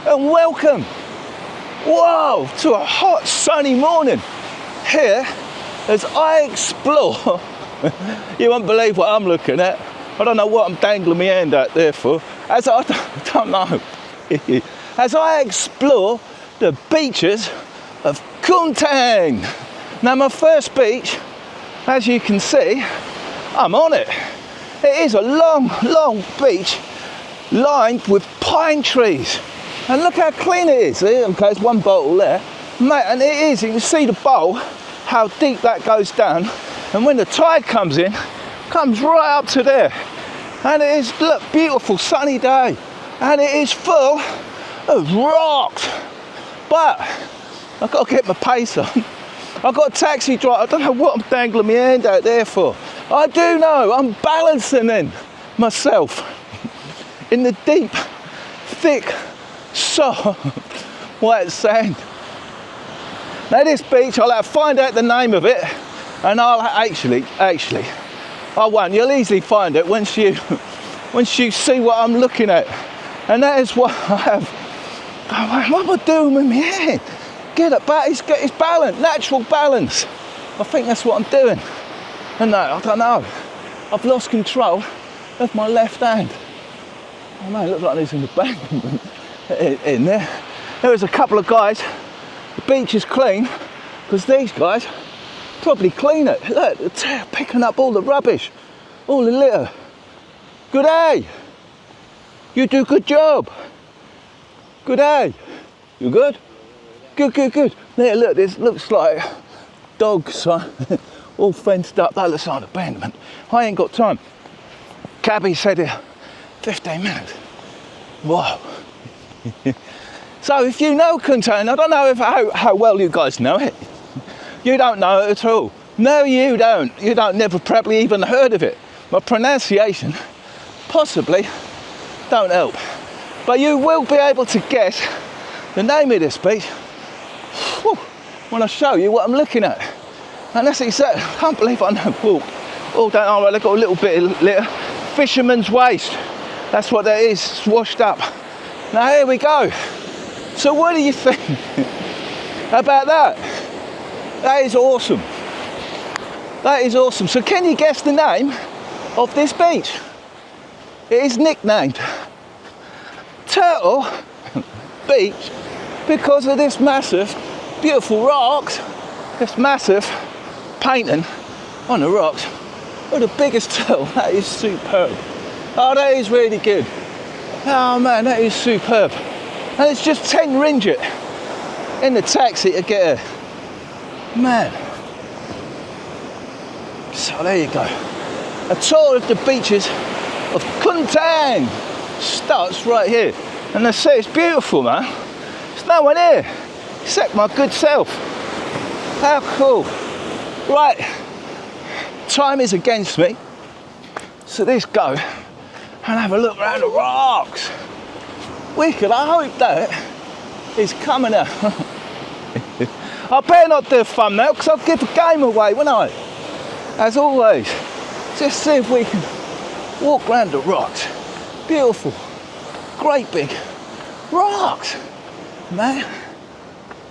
and welcome, whoa, to a hot sunny morning here as I explore. You won't believe what I'm looking at. I don't know what I'm dangling my hand out there for. As I don't know. As I explore the beaches of Kuangtan. Now my first beach, as you can see, I'm on it. It is a long beach lined with pine trees. And look how clean it is. Okay, there's one bottle there. Mate, and it is, you can see the bowl, how deep that goes down. And when the tide comes in, comes right up to there. And it is, look, beautiful sunny day. And it is full of rocks. But I've got to get my pace on. I've got a taxi driver. I don't know what I'm dangling my hand out there for. I do know I'm balancing in myself in the deep, thick, soft, white sand. Now this beach, I'll have to find out the name of it, and I'll actually, I won't. You'll easily find it once you see what I'm looking at. And that is what I have. What am I doing with my hand? Get it back. It's balance, natural balance. I think that's what I'm doing. And no, I don't know. I've lost control of my left hand. Oh man, it looks like there's an embankment in there. There was a couple of guys. The beach is clean because these guys probably clean it. Look, they're picking up all the rubbish, all the litter. Good day. You do good job. Good day. You good? Good. There, look, this looks like dogs, all fenced up. That looks like an abandonment. I ain't got time. Cabbie said it, 15 minutes. Whoa. So if you know Kuangtan, I don't know how well you guys know it. You don't know it at all. No, you don't. You don't never probably even heard of it. My pronunciation possibly don't help. But you will be able to guess the name of this beach when I show you what I'm looking at. And that's exactly, I can't believe I know walk all down. All right, they've got a little bit of litter. Fisherman's waste. That's what that is, it's washed up. Now here we go. So what do you think about that? That is awesome. That is awesome. So can you guess the name of this beach? It is nicknamed Turtle Beach because of this massive, beautiful rocks, this massive painting on the rocks of the biggest turtle. That is superb. Oh, that is really good. Oh man, that is superb. And it's just 10 ringgit in the taxi to get here. Man. So there you go. A tour of the beaches of Kuangtan starts right here. And they say it's beautiful, man. There's no one here except my good self. How cool. Right, time is against me. So let's go and have a look around the rocks. Wicked, I hope that is coming out. I better not do a thumbnail because I'll give the game away, won't I? As always, just see if we can walk around the rocks. Beautiful, great big rocks. Man,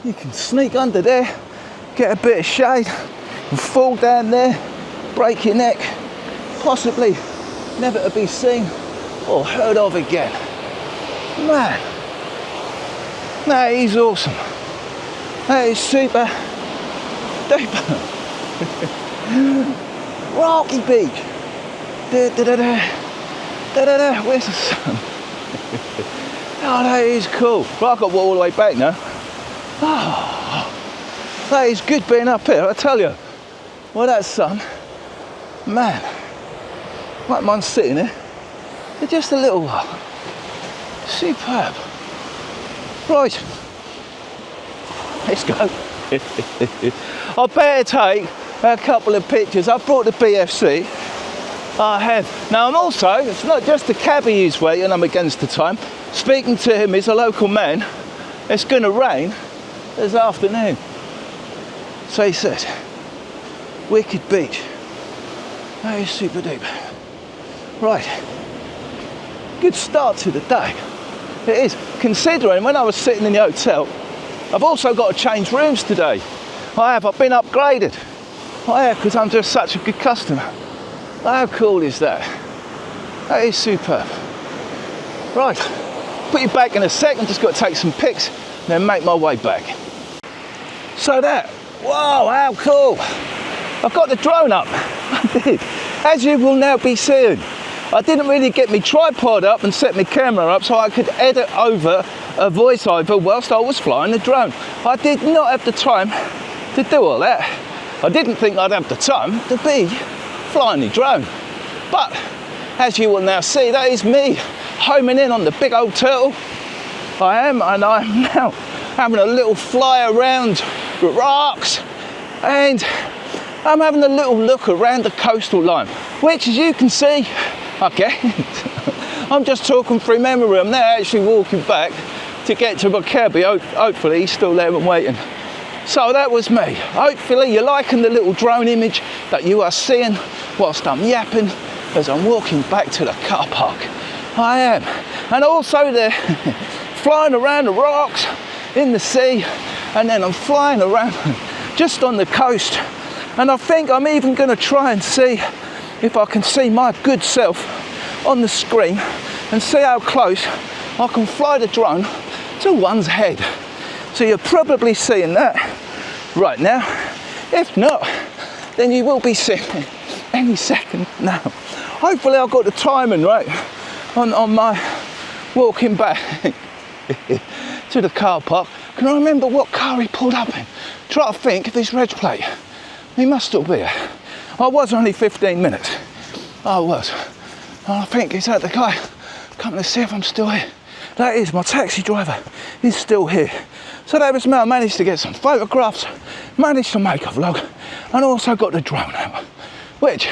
you can sneak under there, get a bit of shade, and fall down there, break your neck, possibly never to be seen or heard of again. Man, that is awesome. That is super duper. Rocky beach. Where's the sun? Oh, that is cool. Well, I've got to walk all the way back now. Oh, that is good being up here, I tell you. Well, that sun, man, won't mind sitting here for just a little while. Superb. Right, let's go. I better take a couple of pictures. I've brought the BFC. I have. Now I'm also, it's not just the cabbie who's waiting, I'm against the time. Speaking to him, he's a local man. It's going to rain this afternoon. So he says, wicked beach. That is super deep. Right, good start to the day. It is. Considering when I was sitting in the hotel, I've also got to change rooms today. I've been upgraded. I have, because I'm just such a good customer. How cool is that? That is superb. Right, put you back in a second, just got to take some pics, and then make my way back. So that, wow, how cool. I've got the drone up, I did. As you will now be seeing, I didn't really get my tripod up and set my camera up so I could edit over a voiceover whilst I was flying the drone. I did not have the time to do all that. I didn't think I'd have the time to be flying the drone. But, as you will now see, that is me homing in on the big old turtle. I'm now having a little fly around the rocks, and I'm having a little look around the coastal line, which, as you can see, okay, I'm just talking through memory. I'm now actually walking back to get to my cabbie. Hopefully he's still there and waiting. So that was me. Hopefully you're liking the little drone image that you are seeing whilst I'm yapping as I'm walking back to the car park. I am. And also they're flying around the rocks in the sea, and then I'm flying around just on the coast. And I think I'm even going to try and see if I can see my good self on the screen and see how close I can fly the drone to one's head. So you're probably seeing that right now. If not, then you will be seeing it any second now. Hopefully I've got the timing right on my walking back to the car park. Can I remember what car he pulled up in? Try to think of his reg plate. He must still be here. I was only 15 minutes. I was. And I think, is that the guy? Come to see if I'm still here. That is, my taxi driver is still here. So that was me. I managed to get some photographs, managed to make a vlog, and also got the drone out, which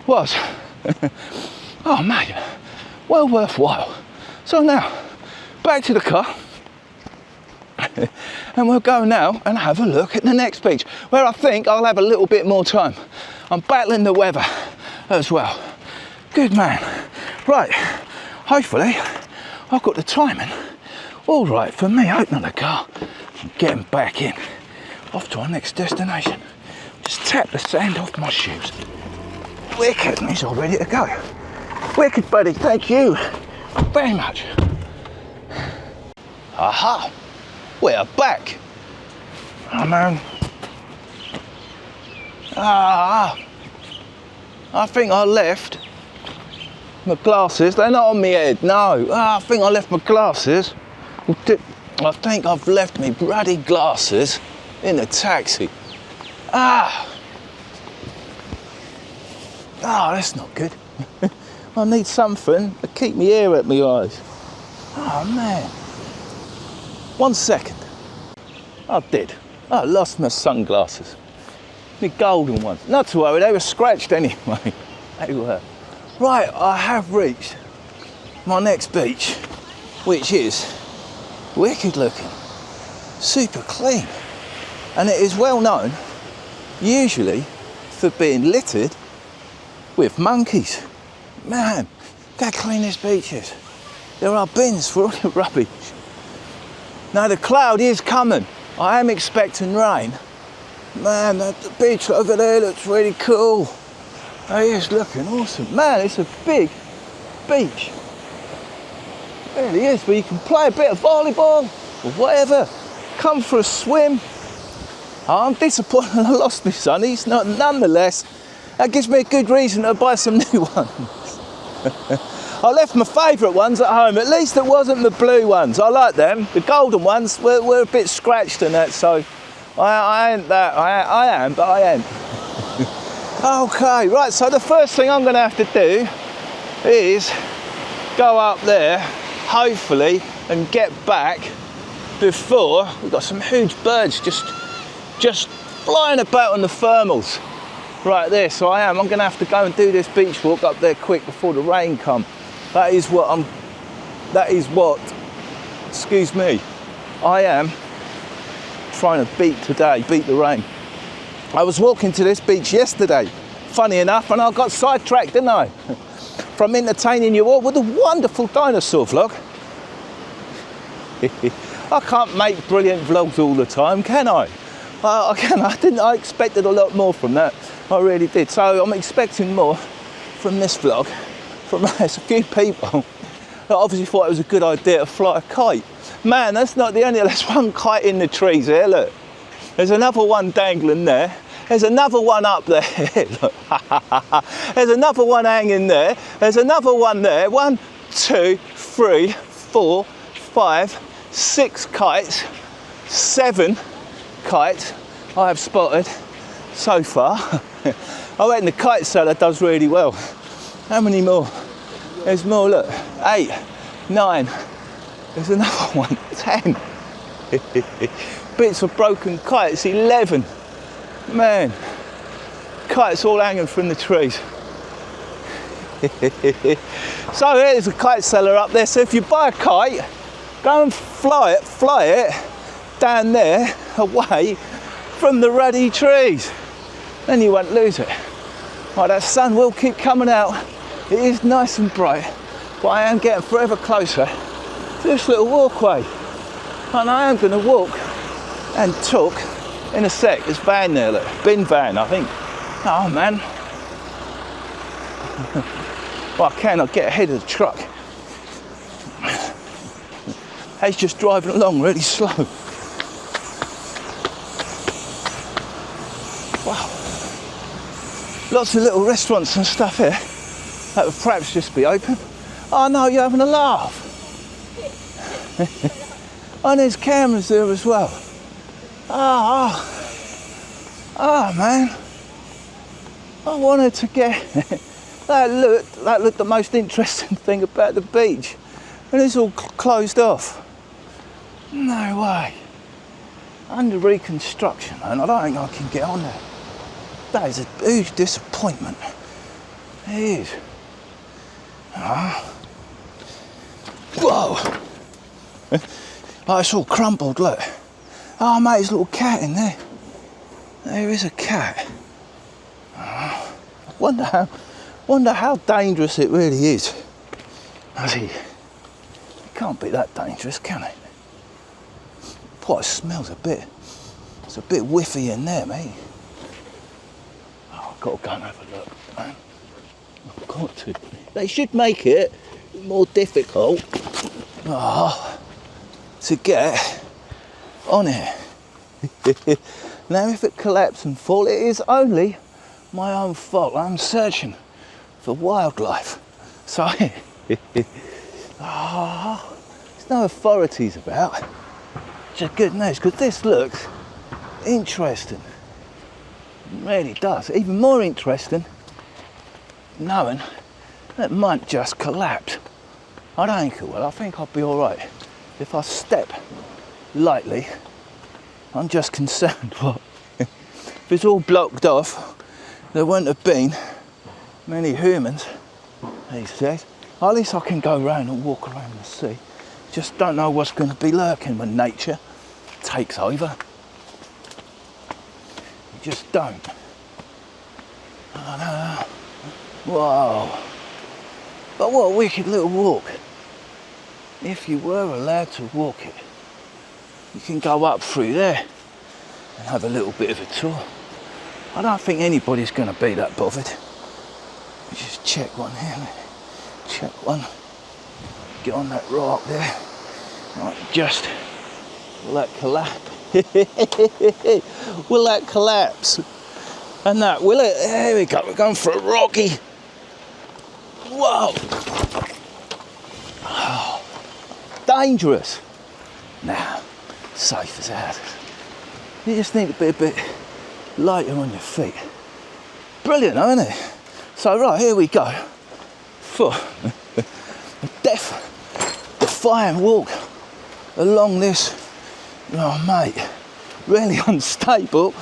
was, oh mate, well worthwhile. So now, back to the car, and we'll go now and have a look at the next beach, where I think I'll have a little bit more time. I'm battling the weather as well. Good man. Right, hopefully I've got the timing all right for me opening the car and getting back in. Off to our next destination. Just tap the sand off my shoes. Wicked, and he's all ready to go. Wicked, buddy, thank you very much. Aha, we're back. Oh man. I think I left my glasses. They're not on my head, no. I think I left my glasses. I think I've left my bloody glasses in the taxi. That's not good. I need something to keep my ear at my eyes. Oh man. 1 second. I did. I lost my sunglasses. The golden ones. Not to worry, they were scratched anyway. They were. Right, I have reached my next beach, which is wicked looking, super clean. And it is well known, usually, for being littered with monkeys. Man, look how clean this beach is. There are bins for all the rubbish. Now the cloud is coming. I am expecting rain. Man, the beach over there looks really cool. It is looking awesome. Man, it's a big beach. It really is, but you can play a bit of volleyball or whatever. Come for a swim. I'm disappointed I lost my sunnies. Nonetheless, that gives me a good reason to buy some new ones. I left my favourite ones at home. At least it wasn't the blue ones. I like them. The golden ones were a bit scratched and that, so I ain't that. I am, but I ain't. Okay, right, so the first thing I'm going to have to do is go up there, hopefully, and get back before we've got some huge birds just flying about on the thermals right there. So I'm going to have to go and do this beach walk up there quick before the rain comes. That is what, excuse me, I am trying to beat the rain. I was walking to this beach yesterday, funny enough, and I got sidetracked, didn't I? From entertaining you all with a wonderful dinosaur vlog. I can't make brilliant vlogs all the time, can I? I expected a lot more from that. I really did. So I'm expecting more from this vlog. There's a few people that obviously thought it was a good idea to fly a kite. Man, that's not the only, there's one kite in the trees here, look. There's another one dangling there. There's another one up there. Look. There's another one hanging there. There's another one there. 1, 2, 3, 4, 5, 6 kites, 7 kites I have spotted so far. I reckon the kite seller does really well. How many more? There's more, look. 8, 9. There's another one. 10. Bits of broken kites. 11. Man, kites all hanging from the trees. So there's a kite seller up there. So if you buy a kite, go and fly it down there away from the ruddy trees. Then you won't lose it. Right, that sun will keep coming out. It is nice and bright, but I am getting forever closer to this little walkway. And I am going to walk and talk in a sec. There's van there, look. Bin van, I think. Oh man. Well, I cannot get ahead of the truck. He's just driving along really slow. Wow. Lots of little restaurants and stuff here that would perhaps just be open. Oh no, you're having a laugh. And there's cameras there as well. Oh man. I wanted to get that looked the most interesting thing about the beach. And it's all closed off. No way. Under reconstruction, and I don't think I can get on there. That is a huge disappointment. It is. Whoa. Oh, it's all crumbled, look. Oh mate, there's a little cat in there. There is a cat. Wonder how dangerous it really is. It can't be that dangerous, can it? Boy, it smells it's a bit whiffy in there, mate. Oh, I've got to go and have a look, man. I've got to. They should make it more difficult to get on it. Now if it collapses and falls, it is only my own fault. I'm searching for wildlife. So there's no authorities about. Which is good news, because this looks interesting. It really does. Even more interesting knowing that it might just collapse. I don't think it will. I think I'll be alright if I step lightly. I'm just concerned what if it's all blocked off, there wouldn't have been many humans, he says. At least I can go around and walk around the sea. Just don't know what's going to be lurking when nature takes over. You just don't. I know. Whoa. But what a wicked little walk. If you were allowed to walk it, you can go up through there and have a little bit of a tour. I don't think anybody's going to be that bothered. Just check one here. Check one. Get on that rock there. Right, just will that collapse? Will that collapse? And that will it? There we go. We're going for a rocky. Whoa! Oh, dangerous. Nah, safe as houses. You just need to be a bit lighter on your feet. Brilliant, isn't it? So right, here we go for a defying walk along this, oh mate, really unstable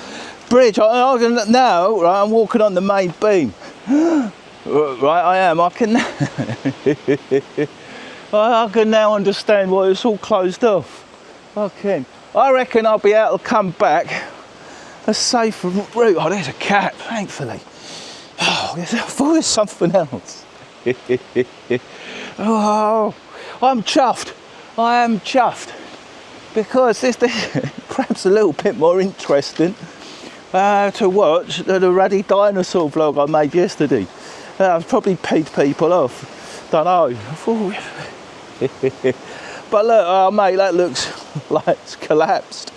bridge. Now, right, I'm walking on the main beam. Right, I am. I can now understand why it's all closed off. I reckon I'll be able to come back a safer route. Oh, there's a cat, thankfully. Oh, I thought there's something else. Oh, I'm chuffed. I am chuffed. because this perhaps a little bit more interesting to watch than the ruddy dinosaur vlog I made yesterday. I've probably peed people off, don't know. But look, oh mate, that looks like it's collapsed.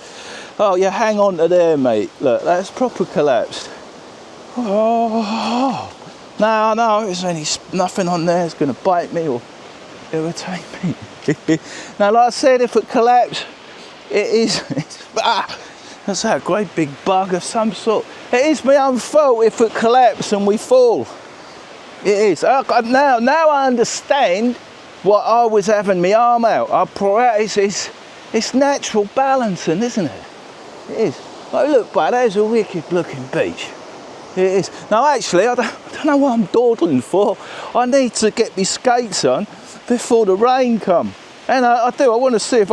Oh yeah, hang on to there, mate. Look, that's proper collapsed. Oh, no, there's nothing on there that's going to bite me or irritate me. Now, like I said, if it collapsed, that's a great big bug of some sort. It is my own fault if it collapses and we fall. It is. Now I understand why I was having my arm out. It's natural balancing, isn't it? It is. But look, but there's a wicked looking beach. It is. Now actually, I don't know what I'm dawdling for. I need to get my skates on before the rain comes. And I want to see if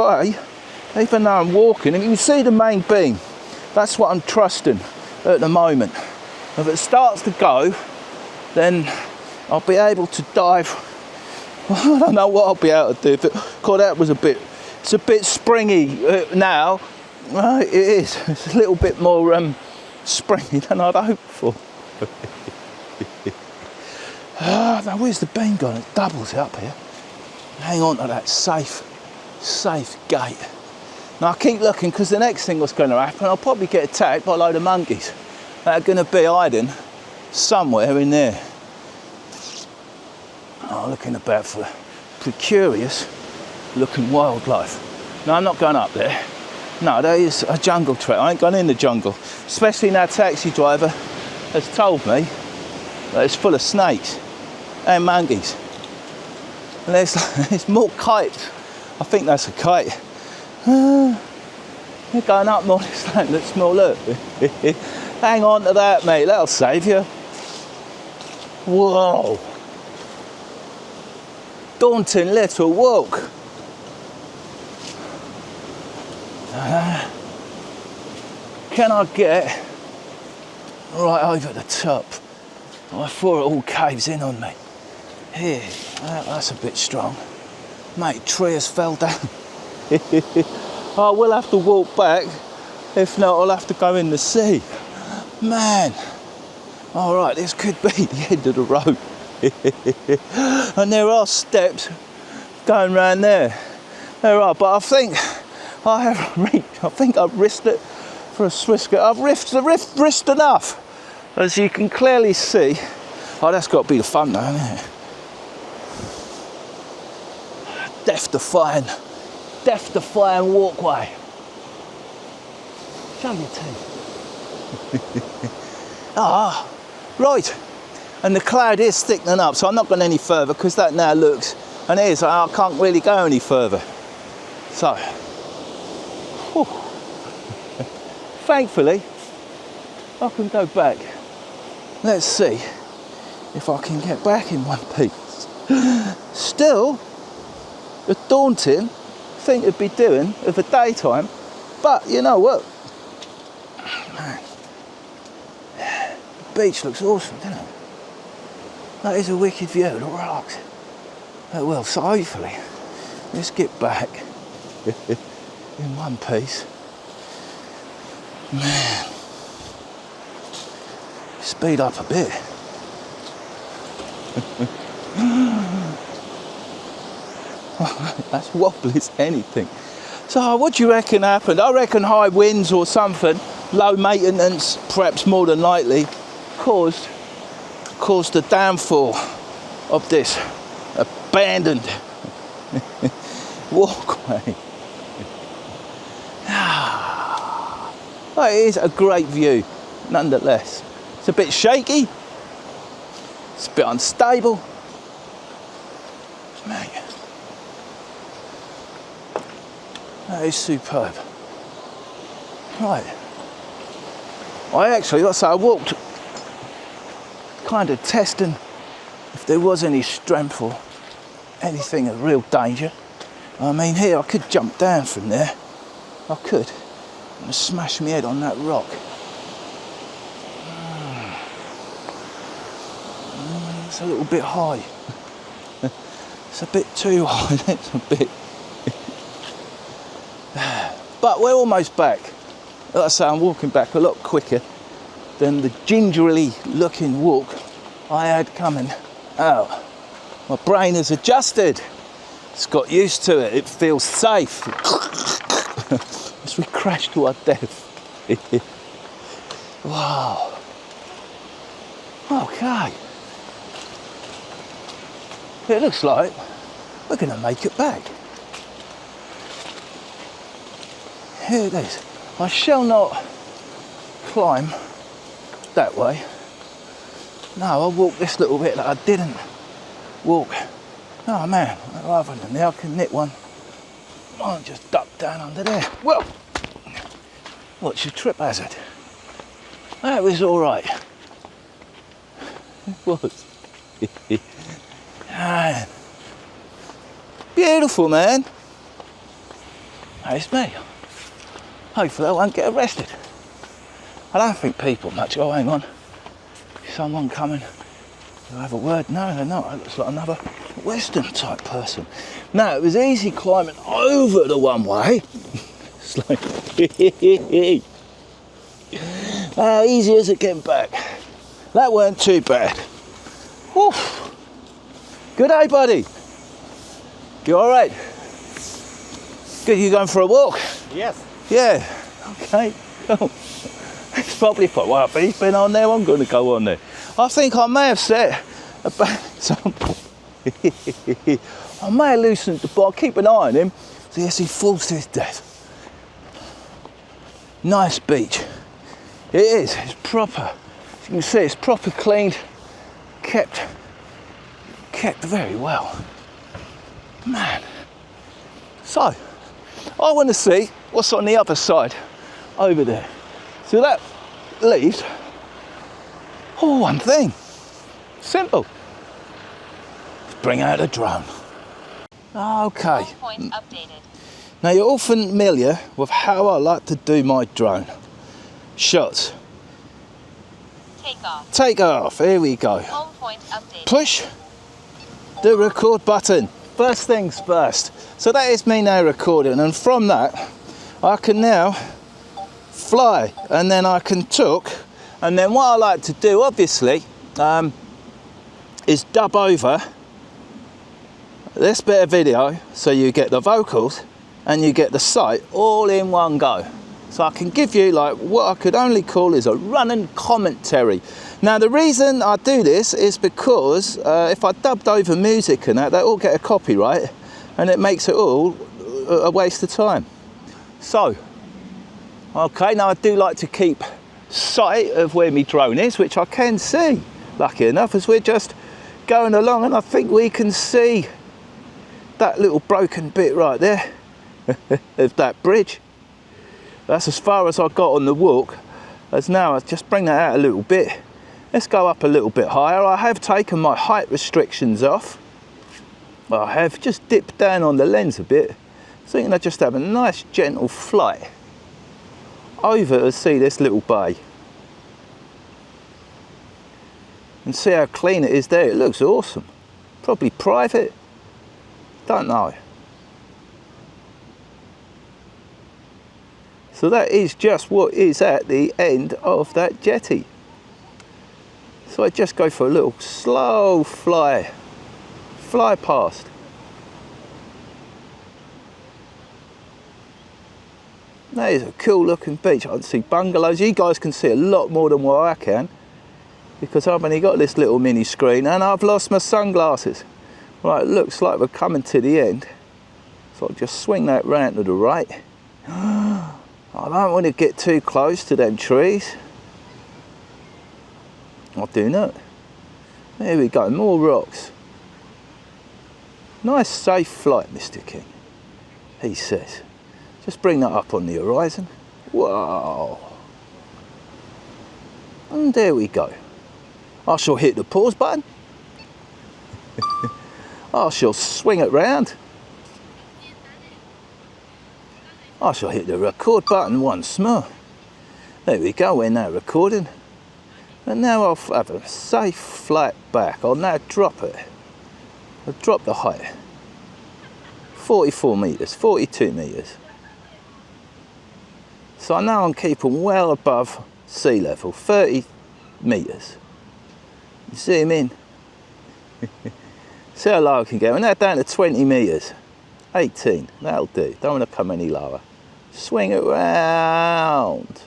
even though I'm walking, and you can see the main beam. That's what I'm trusting at the moment. If it starts to go, then I'll be able to dive. Well, I don't know what I'll be able to do. God, it's a bit springy now. It is. It's a little bit more springy than I'd hoped for. Now where's the beam gone? It doubles up here. Hang on to that safe gate. Now I keep looking because the next thing that's going to happen, I'll probably get attacked by a load of monkeys that are going to be hiding somewhere in there. Oh, looking about for precarious looking wildlife. No, I'm not going up there. No, there is a jungle trail. I ain't gone in the jungle. Especially now taxi driver has told me that it's full of snakes and monkeys. And there's more kites. I think that's a kite. You're going up more this land, look small, look. Hang on to that, mate, that'll save you. Whoa. Daunting little walk. Can I get right over the top? I thought it all caves in on me. Here, that's a bit strong. Mate, tree has fell down. I will have to walk back. If not, I'll have to go in the sea. Man. All right, this could be the end of the road. And there are steps going round there. There are, but I think I haven't reached. I think I've risked it for a Swisker. I've risked enough. As you can clearly see. Oh, that's got to be the fun though, isn't it? Death-defying walkway. Show your teeth. Right. And the cloud is thickening up, so I'm not going any further because that now looks, and it is, I can't really go any further. So, thankfully, I can go back. Let's see if I can get back in one piece. Still, a daunting thing to be doing of the daytime, but you know what? Man, the beach looks awesome, doesn't it? That is a wicked view of the rocks. Oh, well, so hopefully, let's get back in one piece. Man, speed up a bit. That's wobbly as anything. So what do you reckon happened? I reckon high winds or something, low maintenance, perhaps more than likely, caused the downfall of this abandoned walkway. It is a great view, nonetheless. It's a bit shaky, it's a bit unstable. Man, that is superb. Right. I walked kind of testing if there was any strength or anything of real danger. I mean, here I could jump down from there. I could. And smash my head on that rock. It's a little bit high. It's a bit too high. It's a bit. But we're almost back. Like I say, I'm walking back a lot quicker than the gingerly looking walk I had coming out. My brain has adjusted. It's got used to it. It feels safe. As we crash to our death. Wow. Okay. It looks like we're going to make it back. Here it is. I shall not climb that way. No, I'll walk this little bit that I didn't walk. Oh man, rather than now I can knit one. I'll just duck down under there. Well, what's your trip hazard? That was alright. It was. Man. Beautiful, man. That's me. Hopefully I won't get arrested. I don't think people much. Oh, hang on. Someone coming. Do I have a word? No, they're not. It looks like another Western type person. Now, it was easy climbing over the one way. It's like, how easy is it getting back? That weren't too bad. Whew. Good day, buddy. You all right? Good, you going for a walk? Yes. Yeah. Okay. Cool. It's probably for well, if he's been on there, I'm going to go on there. I think I may have set about some. I may have loosened the bar. Keep an eye on him. So yes, he falls to his death. Nice beach. It is. It's proper. As you can see, it's proper cleaned, kept very well. Man. So, I want to see what's on the other side over there. So that leaves one thing. Simple. Let's bring out a drone. Okay. Point updated. Now you're all familiar with how I like to do my drone shots. Take off. Take off. Here we go. Home point updated. Push the record button. First things first. So that is me now recording, and from that I can now fly, and then I can talk, and then what I like to do obviously is dub over this bit of video so you get the vocals and you get the sight all in one go. So I can give you like what I could only call is a running commentary. Now the reason I do this is because if I dubbed over music and that, they all get a copyright and it makes it all a waste of time. So, okay, now I do like to keep sight of where my drone is, which I can see, lucky enough, as we're just going along, and I think we can see that little broken bit right there of that bridge. That's as far as I got on the walk. As now I just bring that out a little bit. Let's go up a little bit higher. I have taken my height restrictions off. I have just dipped down on the lens a bit, so I just have a nice gentle flight over to see this little bay. And see how clean it is there. It looks awesome. Probably private. Don't know. So that is just what is at the end of that jetty. So I just go for a little slow fly past. That is a cool looking beach. I can see bungalows. You guys can see a lot more than what I can, because I've only got this little mini screen and I've lost my sunglasses. Right, it looks like we're coming to the end. So I'll just swing that round to the right. I don't want to get too close to them trees. I do not. There we go, more rocks. Nice safe flight, Mr. King, he says. Just bring that up on the horizon. Wow. And there we go. I shall hit the pause button. I shall swing it round. I shall hit the record button once more. There we go, we're now recording. And now I'll have a safe flight back. I'll now drop it. I'll drop the height. 44 metres, 42 metres. So I know I'm keeping well above sea level, 30 metres. Zoom in. See how low I can get. We're now down to 20 metres. 18, that'll do. Don't want to come any lower. Swing it round.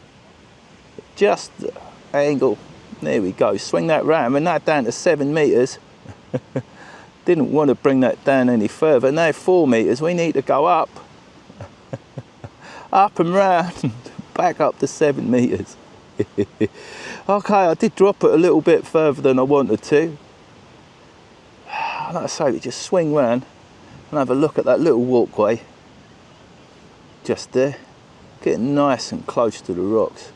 Just the angle. There we go. Swing that round. We're now down to 7 metres. Didn't want to bring that down any further. Now 4 metres. We need to go up. Up and round. Back up to 7 metres. Okay, I did drop it a little bit further than I wanted to. Like I say, we just swing round and have a look at that little walkway. Just there. Getting nice and close to the rocks.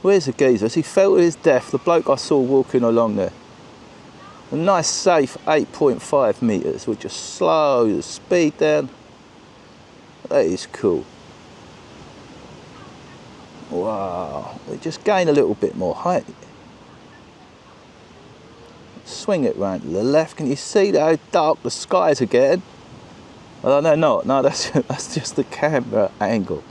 Where's the geezer? As he fell to his death, the bloke I saw walking along there. A nice safe 8.5 metres. We'll just slow the speed down. That is cool. Wow, we just gain a little bit more height. Swing it round to the left. Can you see how dark the skies are getting? Oh, no, not. No, that's just the camera angle.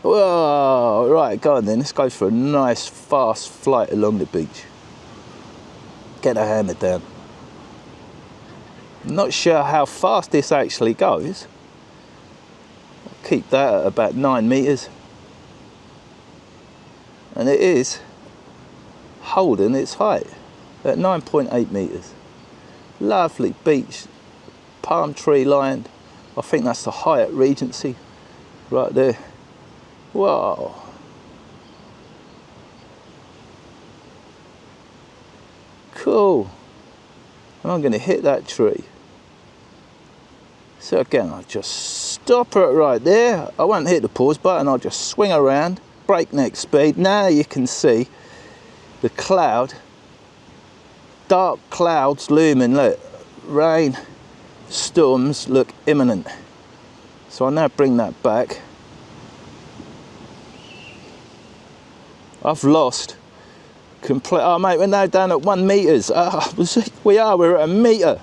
Whoa, right, go on then. Let's go for a nice fast flight along the beach. Get the hammer down. I'm not sure how fast this actually goes. I'll keep that at about 9 metres. And it is holding its height at 9.8 metres. Lovely beach, palm tree lined. I think that's the Hyatt Regency right there. Wow. Cool. And I'm going to hit that tree. So again, I'll just stop it right there. I won't hit the pause button, I'll just swing around. Breakneck speed. Now you can see the cloud, dark clouds looming. Look, rain, storms look imminent. So I'll now bring that back. I've lost complete. Oh mate, we're now down at 1 metres. We're at a metre,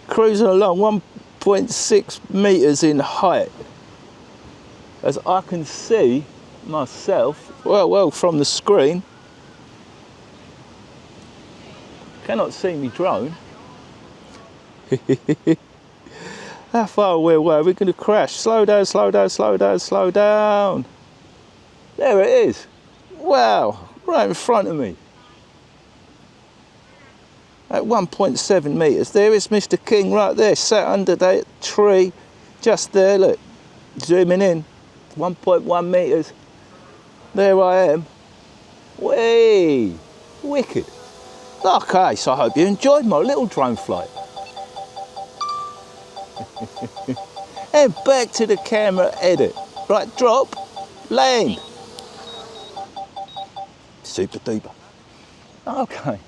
cruising along 1.6 metres in height. As I can see myself, well from the screen. Cannot see me drone. How far away were we? We're going to crash. Slow down, slow down, slow down, slow down. There it is. Wow, right in front of me. At 1.7 metres. There is Mr. King right there, sat under that tree. Just there, look. Zooming in. 1.1 metres. There I am. Way, wicked. Okay, so I hope you enjoyed my little drone flight. And back to the camera edit. Right, drop, land. Super duper. Okay.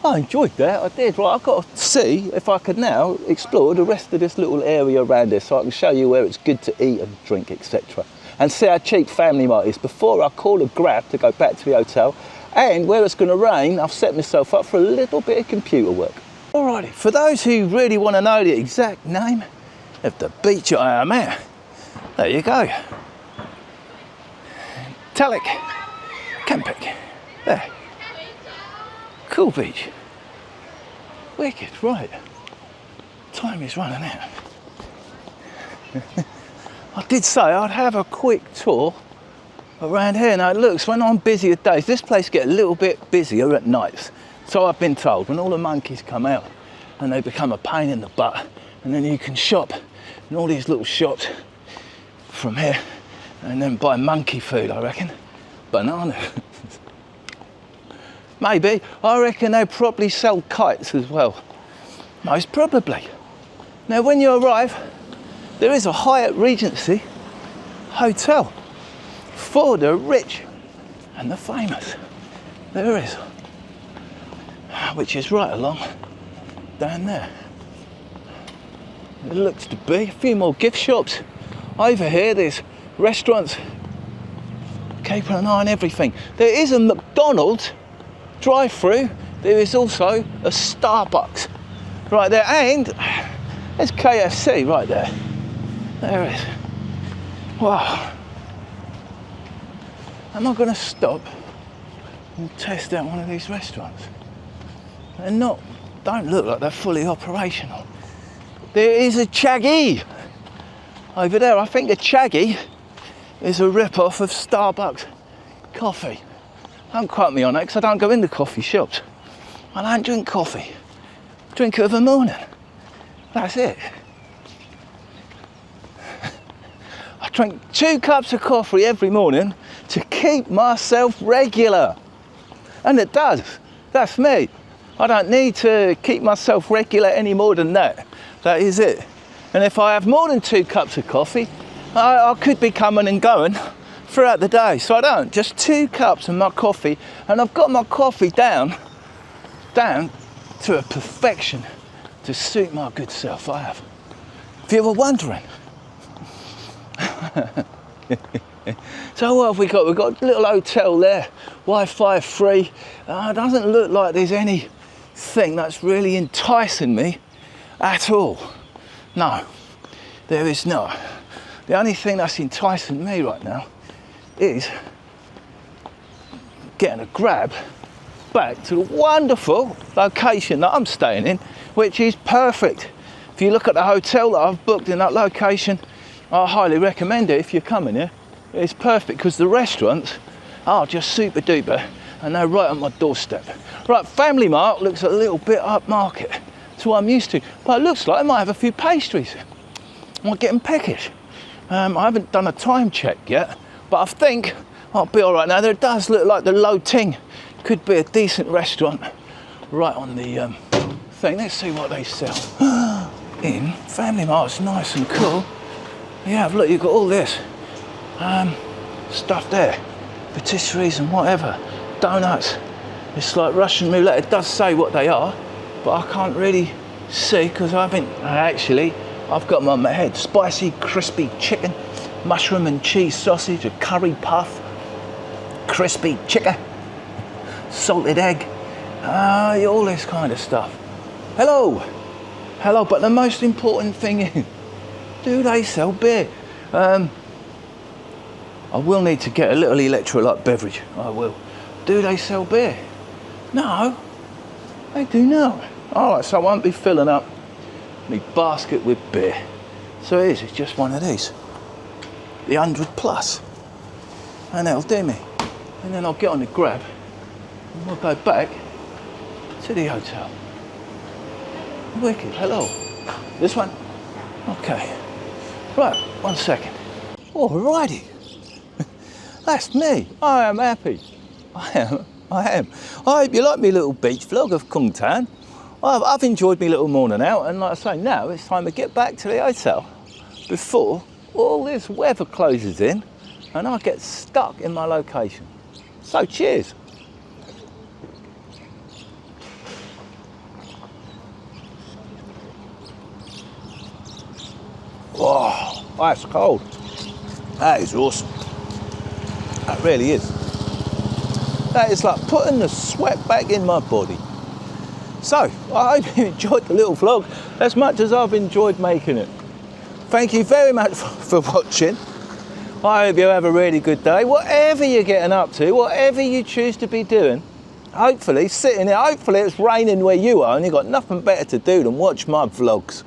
I enjoyed that, I did. Right, I've got to see if I can now explore the rest of this little area around here so I can show you where it's good to eat and drink, etc. And see how cheap Family Mart is before I call a grab to go back to the hotel. And where it's going to rain, I've set myself up for a little bit of computer work. Alrighty, for those who really want to know the exact name of the beach I am at, there you go. Talik, Cempedak, there. Cool beach. Wicked, right. Time is running out. I did say I'd have a quick tour around here. Now it looks, when on busier days, this place gets a little bit busier at nights. So I've been told, when all the monkeys come out and they become a pain in the butt, and then you can shop in all these little shops from here and then buy monkey food, I reckon. Banana. Maybe. I reckon they probably sell kites as well. Most probably. Now when you arrive, there is a Hyatt Regency hotel for the rich and the famous. There is. Which is right along down there. It looks to be a few more gift shops. Over here there's restaurants. Keeping an eye on everything. There is a McDonald's drive-through. There is also a Starbucks right there, and there's KFC right there. There it is. Wow. Am I going to stop and test out one of these restaurants? They're not, don't look like they're fully operational. There is a Chaggy over there. I think a Chaggy is a rip-off of Starbucks coffee. Don't quote me on that because I don't go into coffee shops. I don't drink coffee. Drink it of a morning. That's it. I drink 2 cups of coffee every morning to keep myself regular. And it does. That's me. I don't need to keep myself regular any more than that. That is it. And if I have more than 2 cups of coffee, I could be coming and going throughout the day. So I don't. Just 2 cups of my coffee. And I've got my coffee down to a perfection to suit my good self. I have. If you were wondering. So what have we got? We've got a little hotel there, Wi-Fi free. It doesn't look like there's anything that's really enticing me at all. No, there is not. The only thing that's enticing me right now is getting a grab back to the wonderful location that I'm staying in, which is perfect. If you look at the hotel that I've booked in that location, I highly recommend it if you're coming here. It's perfect because the restaurants are just super duper and they're right on my doorstep. Right, Family Mart looks a little bit upmarket to what I'm used to, but it looks like I might have a few pastries. I might get them peckish. I haven't done a time check yet, but I think I'll be all right now. There does look like the Low Ting could be a decent restaurant right on the thing. Let's see what they sell in Family Mart. It's nice and cool. Yeah, look, you've got all this stuff there, patisseries and whatever, donuts. It's like Russian roulette. It does say what they are, but I can't really see because I've got them on my head. Spicy, crispy chicken, mushroom and cheese sausage, a curry puff, crispy chicken, salted egg, all this kind of stuff. Hello, but the most important thing is, do they sell beer? I will need to get a little electrolyte beverage. I will. Do they sell beer? No, they do not. All right, so I won't be filling up my basket with beer. So it's just one of these, the 100 plus, and that'll do me. And then I'll get on the grab and we'll go back to the hotel. Wicked. Hello. This one? Okay. Right, 1 second. Alrighty. That's me. I am happy. I am. I hope you like my little beach vlog of Kuangtan. I've enjoyed my little morning out, and like I say, now it's time to get back to the hotel before all this weather closes in and I get stuck in my location. So cheers. Wow, that's cold. That is awesome. That really is. That is like putting the sweat back in my body. So, I hope you enjoyed the little vlog as much as I've enjoyed making it. Thank you very much for watching. I hope you have a really good day. Whatever you're getting up to, whatever you choose to be doing, hopefully sitting there, hopefully it's raining where you are and you've got nothing better to do than watch my vlogs.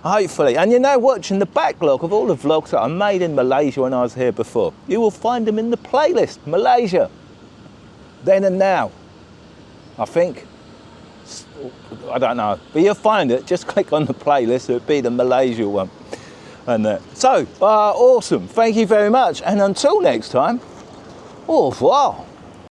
Hopefully. And you're now watching the backlog of all the vlogs that I made in Malaysia when I was here before. You will find them in the playlist, Malaysia. Then and now, I think. I don't know, but you'll find it. Just click on the playlist, it'll be the Malaysia one. And so, awesome. Thank you very much. And until next time, au revoir.